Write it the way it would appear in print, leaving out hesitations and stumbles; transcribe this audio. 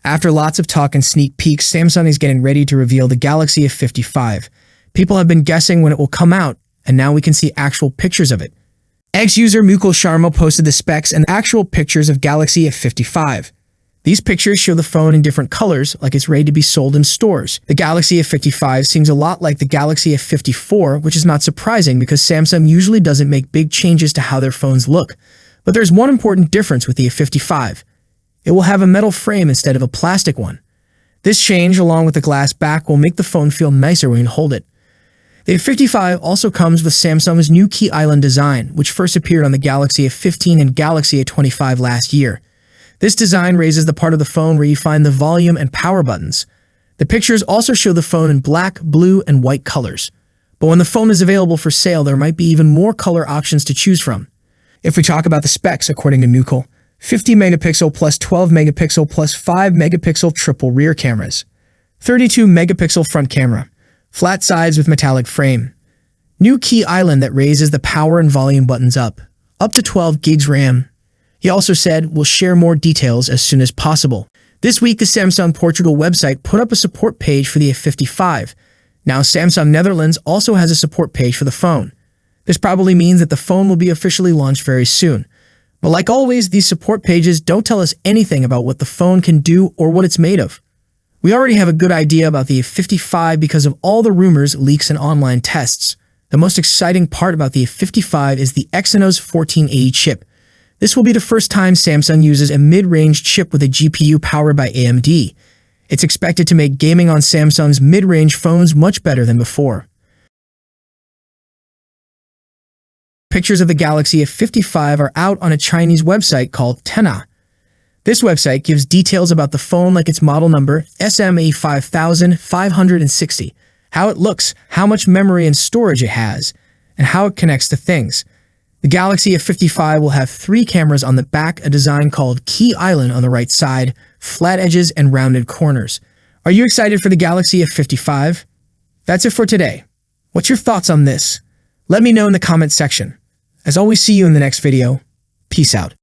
After lots of talk and sneak peeks, Samsung is getting ready to reveal the Galaxy A55. People have been guessing when it will come out, and now we can see actual pictures of it. Ex-user Mukul Sharma posted the specs and actual pictures of Galaxy A55. These pictures show the phone in different colors, like it's ready to be sold in stores. The Galaxy A55 seems a lot like the Galaxy A54, which is not surprising because Samsung usually doesn't make big changes to how their phones look. But there's one important difference with the A55. It will have a metal frame instead of a plastic one. This change, along with the glass back, will make the phone feel nicer when you hold it. The A55 also comes with Samsung's new Key Island design, which first appeared on the Galaxy A15 and Galaxy A25 last year. This design raises the part of the phone where you find the volume and power buttons. The pictures also show the phone in black, blue, and white colors. But when the phone is available for sale, there might be even more color options to choose from. If we talk about the specs, according to Mukul, 50 megapixel plus 12 megapixel plus 5 megapixel triple rear cameras, 32 megapixel front camera, flat sides with metallic frame, new Key Island that raises the power and volume buttons up to 12 gigs RAM. He also said, "We'll share more details as soon as possible." This week, the Samsung Portugal website put up a support page for the A55. Now, Samsung Netherlands also has a support page for the phone. This probably means that the phone will be officially launched very soon. But like always, these support pages don't tell us anything about what the phone can do or what it's made of. We already have a good idea about the A55 because of all the rumors, leaks, and online tests. The most exciting part about the A55 is the Exynos 1480 chip. This will be the first time Samsung uses a mid-range chip with a GPU powered by AMD. It's expected to make gaming on Samsung's mid-range phones much better than before. Pictures of the Galaxy A55 are out on a Chinese website called Tena. This website gives details about the phone like its model number SM5560, how it looks, how much memory and storage it has, and how it connects to things. The Galaxy A55 will have 3 cameras on the back, a design called Key Island on the right side, flat edges, and rounded corners. Are you excited for the Galaxy A55? That's it for today. What's your thoughts on this? Let me know in the comment section. As always, see you in the next video. Peace out.